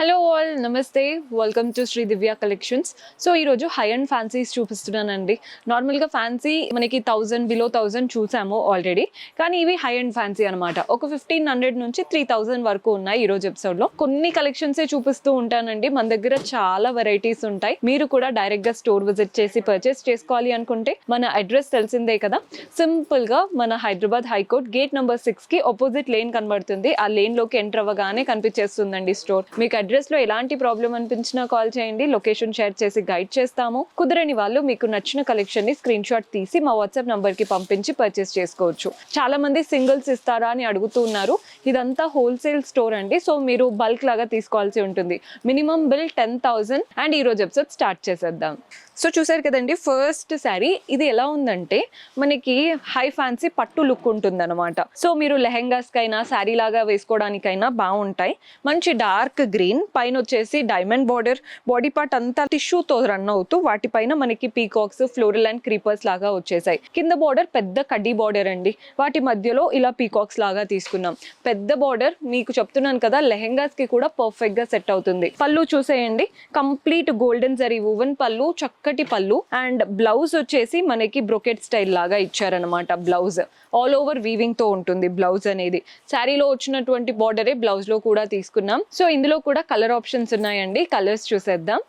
Hello all, namaste. Welcome to Shri Divya collections. So ఈరోజు high end fancies చూపిస్తున్నానండి. నార్మల్గా ఫ్యాన్సీ మనకి 1000 బిలో 1000 చూసాము ఆల్రెడీ, కానీ ఇవి హై అండ్ ఫ్యాన్సీ అనమాట. ఒక 1500 నుంచి 3000 వరకు ఉన్నాయి ఈరోజు ఎపిసోడ్లో. కొన్ని కలెక్షన్సే చూపిస్తూ ఉంటానండి. మన దగ్గర చాలా వెరైటీస్ ఉంటాయి. మీరు కూడా డైరెక్ట్గా స్టోర్ విజిట్ చేసి పర్చేస్ చేసుకోవాలి అనుకుంటే మన అడ్రస్ తెలిసిందే కదా. సింపుల్గా మన హైదరాబాద్ హైకోర్ట్ గేట్ నెంబర్ 6కి ఆపోజిట్ లేన్ కనబడుతుంది. ఆ లేన్లోకి ఎంటర్ అవ్వగానే కనిపించేస్తుందండి స్టోర్. మీకు అడ్రస్ లో ఎలాంటి ప్రాబ్లం అనిపించినా కాల్ చేయండి. లొకేషన్ షేర్ చేసి గైడ్ చేస్తాము. కుదరని వాళ్ళు మీకు నచ్చిన కలెక్షన్ ని స్క్రీన్ షాట్ తీసి మా వాట్సాప్ నంబర్ కి పంపించి పర్చేస్ చేసుకోవచ్చు. చాలా మంది సింగిల్స్ ఇస్తారా అని అడుగుతూ ఉన్నారు. ఇదంతా హోల్సేల్ స్టోర్ అండి. సో మీరు బల్క్ లాగా తీసుకోవాల్సి ఉంటుంది. Minimum bill 10,000. అండ్ ఈ రోజు ఎపిసోడ్ స్టార్ట్ చేసేద్దాం. సో చూసారు కదండి, ఫస్ట్ శారీ ఇది ఎలా ఉందంటే మనకి హై ఫ్యాన్సీ పట్టు లుక్ ఉంటుంది అనమాట. సో మీరు లెహెంగాస్ కైనా శారీ లాగా వేసుకోవడానికైనా బాగుంటాయి. మంచి డార్క్ గ్రీన్ పైన వచ్చేసి డైమండ్ బార్డర్, బాడీ పార్ట్ అంతా టిష్యూతో రన్ అవుతూ వాటిపైన మనకి పీకాక్స్, ఫ్లోరల్ అండ్ క్రీపర్స్ లాగా వచ్చేసాయి. కింద బార్డర్ పెద్ద కడ్డీ బార్డర్ అండి. వాటి మధ్యలో ఇలా పీకాక్స్ లాగా తీసుకున్నాం. పెద్ద బార్డర్ మీకు చెప్తున్నాను కదా, లెహెంగాస్ కి కూడా పర్ఫెక్ట్ గా సెట్ అవుతుంది. పళ్ళు చూసేయండి, కంప్లీట్ గోల్డెన్ జరీ వువెన్ పళ్ళు, చక్కటి పళ్ళు. అండ్ బ్లౌజ్ వచ్చేసి మనకి బ్రొకెట్ స్టైల్ లాగా ఇచ్చారనమాట. బ్లౌజ్ ఆల్ ఓవర్ వీవింగ్ తో ఉంటుంది బ్లౌజ్ అనేది. శారీలో వచ్చినటువంటి బార్డరే బ్లౌజ్ లో కూడా తీసుకున్నాం. సో ఇందులో కూడా కలర్ ఆప్షన్స్ ఉన్నాయండి. కలర్స్ చూసేద్దాం.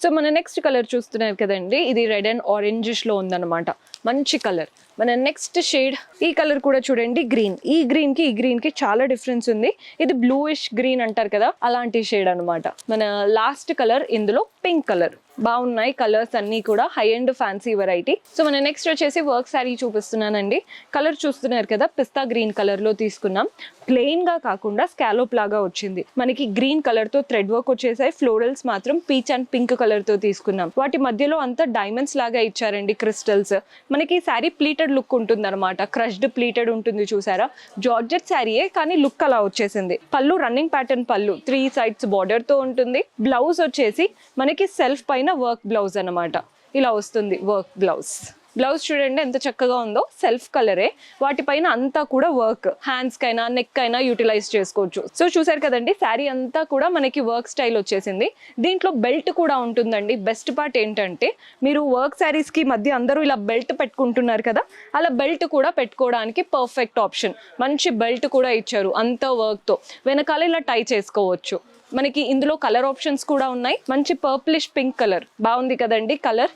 సో మన నెక్స్ట్ కలర్ చూస్తున్నారు కదండి, ఇది రెడ్ అండ్ ఆరెంజిష్ లో ఉందన్నమాట. మంచి కలర్. మన నెక్స్ట్ షేడ్ ఈ కలర్ కూడా చూడండి, గ్రీన్. ఈ గ్రీన్ కి చాలా డిఫరెన్స్ ఉంది. ఇది బ్లూయిష్ గ్రీన్ అంటారు కదా, అలాంటి షేడ్ అనమాట. మన లాస్ట్ కలర్ ఇందులో పింక్ కలర్. బాగున్నాయి కలర్స్ అన్ని కూడా, high end fancy variety. So మన నెక్స్ట్ వచ్చేసి వర్క్ శారీ చూపిస్తున్నానండి. కలర్ చూస్తున్నారు కదా, పిస్తా గ్రీన్ కలర్ లో తీసుకున్నాం. ప్లెయిన్ గా కాకుండా స్కాలోప్ లాగా వచ్చింది. మనకి గ్రీన్ కలర్ తో థ్రెడ్ వర్క్ వచ్చేసాయి. ఫ్లోరల్స్ మాత్రం పీచ్ అండ్ పింక్ కలర్ తో తీసుకున్నాం. వాటి మధ్యలో అంతా డైమండ్స్ లాగా ఇచ్చారండి, క్రిస్టల్స్. మనకి శారీ ప్లీటెడ్ లుక్ ఉంటుంది అనమాట. క్రష్డ్ ప్లీటెడ్ ఉంటుంది చూసారా. జార్జెట్ శారీయే కానీ లుక్ అలా వచ్చేసింది. పళ్ళు రన్నింగ్ ప్యాటర్న్ పళ్ళు, 3 sides బార్డర్ తో ఉంటుంది. బ్లౌజ్ వచ్చేసి మనకి సెల్ఫ్ పైన వర్క్ బ్లౌజ్ అనమాట. ఇలా వస్తుంది వర్క్ బ్లౌజ్. బ్లౌజ్ చూడండి ఎంత చక్కగా ఉందో, సెల్ఫ్ కలరే. వాటిపైన అంతా కూడా వర్క్, హ్యాండ్స్ కైనా నెక్ అయినా యూటిలైజ్ చేసుకోవచ్చు. సో చూసారు కదండి, శారీ అంతా కూడా మనకి వర్క్ స్టైల్ వచ్చేసింది. దీంట్లో బెల్ట్ కూడా ఉంటుందండి. బెస్ట్ పార్ట్ ఏంటంటే మీరు వర్క్ శారీస్ కి మధ్య అందరూ ఇలా బెల్ట్ పెట్టుకుంటున్నారు కదా, అలా బెల్ట్ కూడా పెట్టుకోవడానికి పర్ఫెక్ట్ ఆప్షన్. మంచి బెల్ట్ కూడా ఇచ్చారు అంత వర్క్ తో. వెనకాల ఇలా టై చేసుకోవచ్చు. మనకి ఇందులో కలర్ ఆప్షన్స్ కూడా ఉన్నాయి. మంచి పర్ప్లిష్ పింక్ కలర్ బాగుంది కదండి కలర్.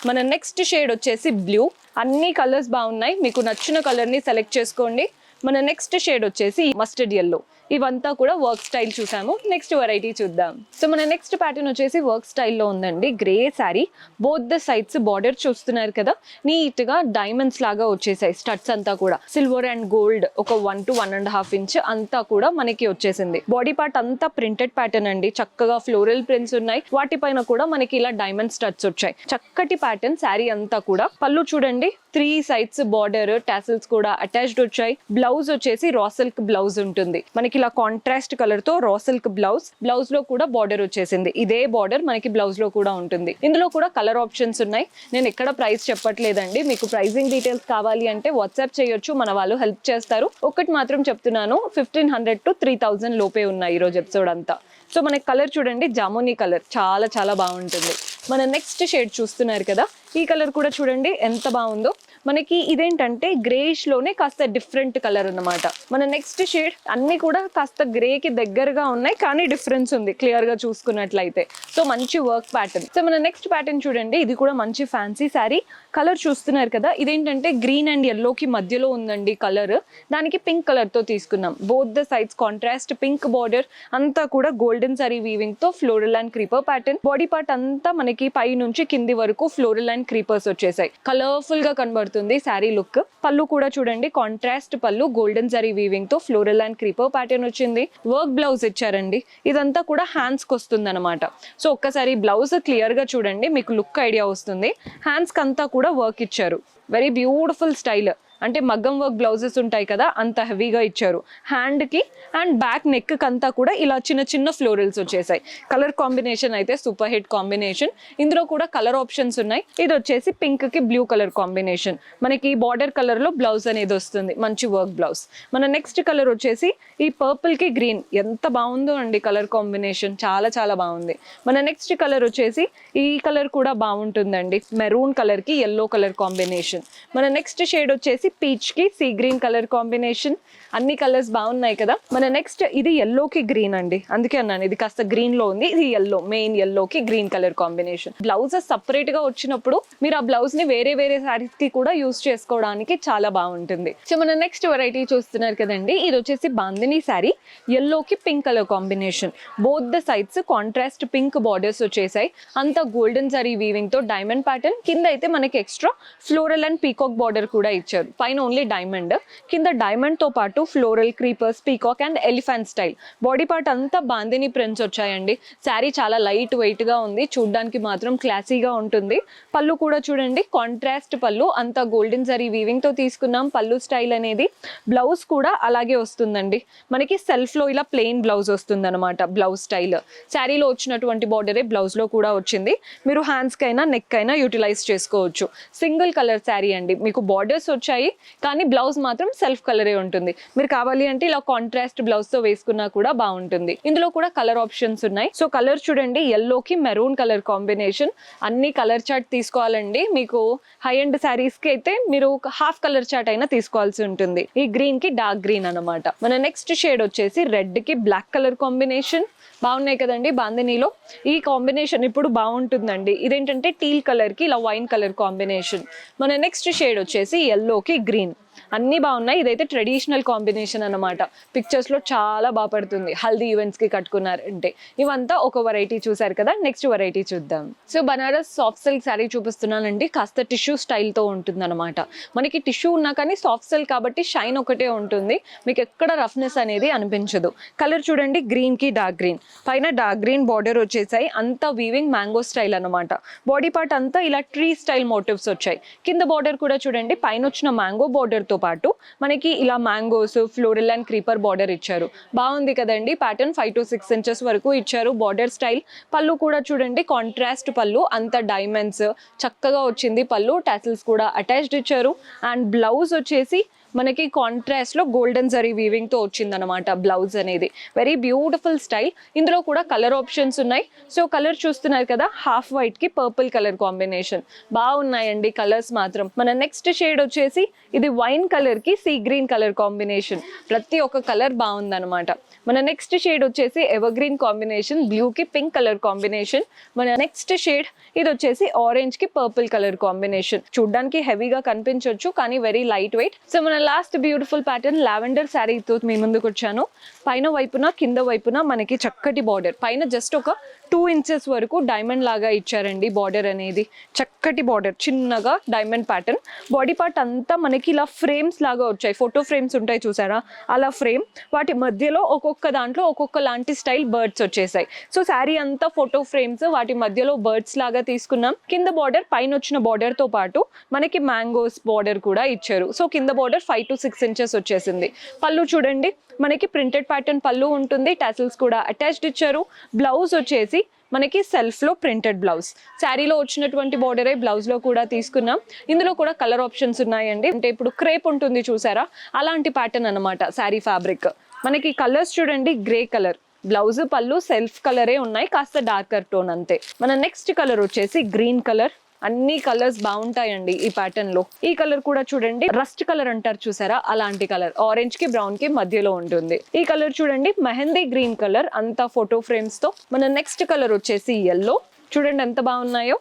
మన నెక్స్ట్ షేడ్ వచ్చేసి బ్లూ. అన్ని కలర్స్ బాగున్నాయి, మీకు నచ్చిన కలర్ ని సెలెక్ట్ చేసుకోండి. మన నెక్స్ట్ షేడ్ వచ్చేసి మస్టర్డ్ ఎల్లో. ఇవంతా కూడా వర్క్ స్టైల్ చూసాము. నెక్స్ట్ వెరైటీ చూద్దాం. సో మన నెక్స్ట్ ప్యాటర్న్ వచ్చేసి వర్క్ స్టైల్లో ఉందండి. Grey sari, both the sides border చూస్తున్నారు కదా, నీట్ గా డైమండ్స్ లాగా వచ్చేసాయి. స్టడ్స్ అంతా కూడా సిల్వర్ అండ్ గోల్డ్ ఒక 1 to 1.5 inch అంతా కూడా మనకి వచ్చేసింది. బాడీ పార్ట్ అంతా ప్రింటెడ్ ప్యాటర్న్ అండి. చక్కగా ఫ్లోరల్ ప్రింట్స్ ఉన్నాయి. వాటిపైన కూడా మనకి ఇలా డైమండ్ స్టడ్స్ వచ్చాయి. చక్కటి ప్యాటర్న్ శారీ అంతా కూడా. పళ్ళు చూడండి, 3 sides బార్డర్, టాసిల్స్ కూడా అటాచ్డ్ వచ్చాయి. బ్లౌజ్ వచ్చేసి రా సిల్క్ బ్లౌజ్ ఉంటుంది. మనకి ఇలా కాంట్రాస్ట్ కలర్ తో రా సిల్క్ బ్లౌజ్. బ్లౌజ్ లో కూడా బార్డర్ వచ్చేసింది. ఇదే బార్డర్ మనకి బ్లౌజ్ లో కూడా ఉంటుంది. ఇందులో కూడా కలర్ ఆప్షన్స్ ఉన్నాయి. నేను ఎక్కడ ప్రైస్ చెప్పట్లేదండి. మీకు ప్రైసింగ్ డీటెయిల్స్ కావాలి అంటే వాట్సాప్ చేయొచ్చు, మన వాళ్ళు హెల్ప్ చేస్తారు. ఒకటి మాత్రం చెప్తున్నాను, 1500 to 3000 లోపే ఉన్నాయి ఈ రోజు ఎపిసోడ్ అంతా. సో మనకి కలర్ చూడండి, జామునీ కలర్ చాలా చాలా బాగుంటుంది. మన నెక్స్ట్ షేడ్ చూస్తున్నారు కదా, ఈ కలర్ కూడా చూడండి ఎంత బాగుందో. మనకి ఇదేంటంటే గ్రేష్ లోనే కాస్త డిఫరెంట్ కలర్ అన్నమాట. మన నెక్స్ట్ షేడ్ అన్ని కూడా కాస్త గ్రే కి దగ్గరగా ఉన్నాయి, కానీ డిఫరెన్స్ ఉంది క్లియర్ గా చూసుకున్నట్లయితే. సో మంచి వర్క్ ప్యాటర్న్. సో మన నెక్స్ట్ ప్యాటర్న్ చూడండి, ఇది కూడా మంచి ఫ్యాన్సీ శారీ. కలర్ చూస్తున్నారు కదా, ఇదేంటంటే గ్రీన్ అండ్ ఎల్లో కి మధ్యలో ఉందండి కలర్. దానికి పింక్ కలర్ తో తీసుకున్నాం. Both the sides contrast pink border, అంతా కూడా గోల్డెన్ సారీ వీవింగ్ తో floral and creeper pattern. Body part అంతా మనకి పై నుంచి కింది వరకు ఫ్లోరల్ అండ్ క్రీపర్స్ వచ్చేసాయి. కలర్ఫుల్ గా కనబడుతుంది శారీ లుక్. పళ్ళు కూడా చూడండి, కాంట్రాస్ట్ పళ్ళు, గోల్డెన్ జరీ వీవింగ్ తో ఫ్లోరల్ అండ్ క్రీపర్ ప్యాటర్న్ వచ్చింది. వర్క్ బ్లౌజ్ ఇచ్చారండి. ఇదంతా కూడా హ్యాండ్స్ కి వస్తుంది అనమాట. సో ఒక్కసారి బ్లౌజ్ క్లియర్ గా చూడండి, మీకు లుక్ ఐడియా వస్తుంది. హ్యాండ్స్ కి అంతా కూడా వర్క్ ఇచ్చారు. Very beautiful style. అంటే మగ్గం వర్క్ బ్లౌజెస్ ఉంటాయి కదా అంత హెవీగా ఇచ్చారు. హ్యాండ్కి అండ్ బ్యాక్ నెక్ అంతా కూడా ఇలా చిన్న చిన్న ఫ్లోరల్స్ వచ్చేసాయి. కలర్ కాంబినేషన్ అయితే సూపర్ హిట్ కాంబినేషన్. ఇందులో కూడా కలర్ ఆప్షన్స్ ఉన్నాయి. ఇది వచ్చేసి పింక్ కి బ్లూ కలర్ కాంబినేషన్. మనకి బార్డర్ కలర్ లో బ్లౌజ్ అనేది వస్తుంది, మంచి వర్క్ బ్లౌజ్. మన నెక్స్ట్ కలర్ వచ్చేసి ఈ పర్పుల్ కి గ్రీన్, ఎంత బాగుందో అండి కలర్ కాంబినేషన్, చాలా చాలా బాగుంది. మన నెక్స్ట్ కలర్ వచ్చేసి ఈ కలర్ కూడా బాగుంటుందండి, మెరూన్ కలర్ కి ఎల్లో కలర్ కాంబినేషన్. మన నెక్స్ట్ షేడ్ వచ్చేసి పీచ్ కి సీ గ్రీన్ కలర్ కాంబినేషన్. అన్ని కలర్స్ బాగున్నాయి కదా. మన నెక్స్ట్ ఇది ఎల్లో కి గ్రీన్ అండి, అందుకే అన్నాను ఇది కాస్త గ్రీన్ లో ఉంది. ఇది ఎల్లో, మెయిన్ ఎల్లో కి green colour combination. Blouses separate గా వచ్చినప్పుడు మీరు ఆ బ్లౌజ్ ని వేరే వేరే సారీస్ కి కూడా యూస్ చేసుకోవడానికి చాలా బాగుంటుంది. సో మన నెక్స్ట్ వెరైటీ చూస్తున్నారు కదండి, ఇది వచ్చేసి బాందిని శారీ, ఎల్లో కి pink colour combination. Both the sides contrast pink borders వచ్చేసాయి. అంతా గోల్డెన్ జరీ వీవింగ్ తో డైమండ్ ప్యాటర్న్. కింద అయితే మనకి extra floral and peacock border కూడా ఇచ్చారు. పైన ఓన్లీ డైమండ్, కింద డైమండ్ తో పాటు floral, creepers, peacock and elephant style. Body part అంతా బాందిని ప్రింట్స్ వచ్చాయండి. శారీ చాలా లైట్ వెయిట్ గా ఉంది, చూడ్డానికి మాత్రం క్లాసీగా ఉంటుంది. పళ్ళు కూడా చూడండి కాంట్రాస్ట్ పళ్ళు, అంతా గోల్డెన్ జరీ వీవింగ్ తో తీసుకున్నాం పళ్ళు స్టైల్ అనేది. బ్లౌజ్ కూడా అలాగే వస్తుందండి, మనకి సెల్ఫ్ లో ఇలా ప్లెయిన్ బ్లౌజ్ వస్తుంది అనమాట. బ్లౌజ్ స్టైల్ శారీలో వచ్చినటువంటి బార్డరే బ్లౌజ్ లో కూడా వచ్చింది. మీరు హ్యాండ్స్ కైనా నెక్ అయినా యూటిలైజ్ చేసుకోవచ్చు. సింగిల్ కలర్ శారీ అండి, మీకు బార్డర్స్ వచ్చాయి కానీ బ్లౌజ్ మాత్రం సెల్ఫ్ కలరే ఉంటుంది. మీరు కావాలి అంటే ఇలా కాంట్రాస్ట్ బ్లౌజ్ తో వేసుకున్నా కూడా బాగుంటుంది. ఇందులో కూడా కలర్ ఆప్షన్స్ ఉన్నాయి. సో కలర్ చూడండి, ఎల్లో కి మెరూన్ కలర్ కాంబినేషన్. అన్ని కలర్ చార్ట్ తీసుకోవాలండి. మీకు హై ఎండ్ శారీస్ కి అయితే మీరు హాఫ్ కలర్ చార్ట్ అయినా తీసుకోవాల్సి ఉంటుంది. ఈ గ్రీన్ కి డార్క్ గ్రీన్ అన్నమాట. మన నెక్స్ట్ షేడ్ వచ్చేసి రెడ్ కి బ్లాక్ కలర్ కాంబినేషన్. బాగున్నాయి కదండి బాందినీలో. ఈ కాంబినేషన్ ఇప్పుడు బాగుంటుందండి. ఇదేంటంటే టీల్ కలర్ కి ఇలా వైన్ కలర్ కాంబినేషన్. మన నెక్స్ట్ షేడ్ వచ్చేసి ఎల్లో కి గ్రీన్. అన్ని బాగున్నాయి. ఇదైతే ట్రెడిషనల్ కాంబినేషన్ అన్నమాట. పిక్చర్స్ లో చాలా బాగా పడుతుంది హల్దీ ఈవెంట్స్ కి కట్టుకున్నారంటే. ఇవంతా ఒక వెరైటీ చూసారు కదా, నెక్స్ట్ వెరైటీ చూద్దాం. So Banaras soft silk sari చూపిస్తున్నానండి. కాస్త టిష్యూ స్టైల్ తో ఉంటుంది అనమాట. మనకి టిష్యూ ఉన్నా కానీ సాఫ్ట్ సిల్క్ కాబట్టి షైన్ ఒకటే ఉంటుంది, మీకు ఎక్కడ రఫ్నెస్ అనేది అనిపించదు. కలర్ చూడండి, గ్రీన్ కి డార్క్ గ్రీన్, పైన డార్క్ గ్రీన్ బార్డర్ వచ్చేసాయి. అంతా వీవింగ్ మ్యాంగో స్టైల్ అనమాట. బాడీ పార్ట్ అంతా ఇలా ట్రీ స్టైల్ మోటివ్స్ వచ్చాయి. కింద బార్డర్ కూడా చూడండి, పైన వచ్చిన మ్యాంగో బార్డర్ తో పాటు మనకి ఇలా mangoes, floral and creeper border ఇచ్చారు. బాగుంది కదండి. ప్యాటర్న్ 5 to 6 ఇంచెస్ వరకు ఇచ్చారు బార్డర్ స్టైల్. పళ్ళు కూడా చూడండి కాంట్రాస్ట్ పళ్ళు, అంత డైమండ్స్ చక్కగా వచ్చింది పళ్ళు. టాసిల్స్ కూడా అటాచ్డ్ ఇచ్చారు. అండ్ బ్లౌజ్ వచ్చేసి మనకి కాంట్రాస్ట్ లో గోల్డెన్ జరీ వీవింగ్ తో వచ్చిందనమాట బ్లౌజ్ అనేది. Very beautiful style. ఇందులో కూడా కలర్ ఆప్షన్స్ ఉన్నాయి. సో కలర్ చూస్తున్నారు కదా, హాఫ్ వైట్ కి పర్పుల్ కలర్ కాంబినేషన్. బాగున్నాయండి కలర్స్ మాత్రం. మన నెక్స్ట్ షేడ్ వచ్చేసి ఇది వైన్ కలర్ కి సీ గ్రీన్ కలర్ కాంబినేషన్. ప్రతి ఒక్క కలర్ బాగుందనమాట. మన నెక్స్ట్ షేడ్ వచ్చేసి ఎవర్ గ్రీన్ కాంబినేషన్, బ్లూ కి పింక్ కలర్ కాంబినేషన్. మన నెక్స్ట్ షేడ్ ఇది వచ్చేసి ఆరెంజ్ కి పర్పుల్ కలర్ కాంబినేషన్. చూడ్డానికి హెవీగా కనిపించవచ్చు కానీ వెరీ లైట్ వెయిట్. సో మన లాస్ట్ బ్యూటిఫుల్ ప్యాటర్న్ లావెండర్ శారీతో మీ ముందుకు వచ్చాను. పైన వైపున కింద వైపున మనకి చక్కటి బార్డర్, పైన జస్ట్ ఒక 2 ఇంచెస్ వరకు డైమండ్ లాగా ఇచ్చారండి బార్డర్ అనేది. చక్కటి బార్డర్, చిన్నగా డైమండ్ ప్యాటర్న్. బాడీ పార్ట్ అంతా మనకి ఇలా ఫ్రేమ్స్ లాగా వచ్చాయి, ఫోటో ఫ్రేమ్స్ ఉంటాయి చూసారా, అలా ఫ్రేమ్. వాటి మధ్యలో ఒక్కొక్క దాంట్లో ఒక్కొక్క లాంటి స్టైల్ బర్డ్స్ వచ్చేసాయి. సో శారీ అంతా ఫోటో ఫ్రేమ్స్, వాటి మధ్యలో బర్డ్స్ లాగా తీసుకున్నాం. కింద బార్డర్ పైన వచ్చిన బార్డర్ తో పాటు మనకి మ్యాంగోస్ బార్డర్ కూడా ఇచ్చారు. సో కింద బార్డర్ 5 to 6 ఇంచెస్ వచ్చేసింది. పళ్ళు చూడండి, మనకి ప్రింటెడ్ ప్యాటర్న్ పళ్ళు ఉంటుంది. టాసిల్స్ కూడా అటాచ్డ్ ఇచ్చారు. బ్లౌజ్ వచ్చేసి మనకి సెల్ఫ్ లో ప్రింటెడ్ బ్లౌజ్. శారీలో వచ్చినటువంటి బార్డరే బ్లౌజ్ లో కూడా తీసుకున్నాం. ఇందులో కూడా కలర్ ఆప్షన్స్ ఉన్నాయండి. అంటే ఇప్పుడు క్రేప్ ఉంటుంది చూసారా, అలాంటి ప్యాటర్న్ అన్నమాట శారీ ఫ్యాబ్రిక్. మనకి కలర్స్ చూడండి, గ్రే కలర్, బ్లౌజ్ పళ్ళు సెల్ఫ్ కలరే ఉన్నాయి, కాస్త డార్కర్ టోన్ అంతే. మన నెక్స్ట్ కలర్ వచ్చేసి గ్రీన్ కలర్. అన్ని కలర్స్ బాగుంటాయండి ఈ ప్యాటర్న్ లో. ఈ కలర్ కూడా చూడండి, రస్ట్ కలర్ అంటారు చూసారా, అలాంటి కలర్. ఆరెంజ్ కి బ్రౌన్ కి మధ్యలో ఉంటుంది. ఈ కలర్ చూడండి, మెహందీ గ్రీన్ కలర్, అంతా ఫోటో ఫ్రేమ్స్ తో. మన నెక్స్ట్ కలర్ వచ్చేసి ఎల్లో. చూడండి ఎంత బాగున్నాయో.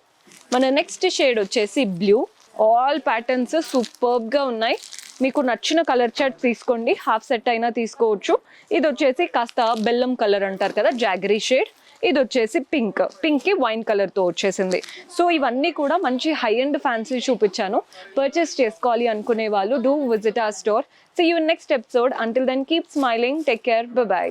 మన నెక్స్ట్ షేడ్ వచ్చేసి బ్లూ. ఆల్ ప్యాటర్న్స్ సూపర్బ్ గా ఉన్నాయి. మీకు నచ్చిన కలర్ చార్ట్ తీసుకోండి, హాఫ్ సెట్ అయినా తీసుకోవచ్చు. ఇది వచ్చేసి కాస్త బెల్లం కలర్ అంటారు కదా, జాగరీ షేడ్. ఇది వచ్చేసి పింక్, పింక్ కి వైన్ కలర్ తో వచ్చేసింది. సో ఇవన్నీ కూడా మంచి హై అండ్ ఫ్యాన్సీ చూపించాను. పర్చేస్ చేసుకోవాలి అనుకునే వాళ్ళు do visit our store. See you in next episode. Until then keep smiling, take care, bye by.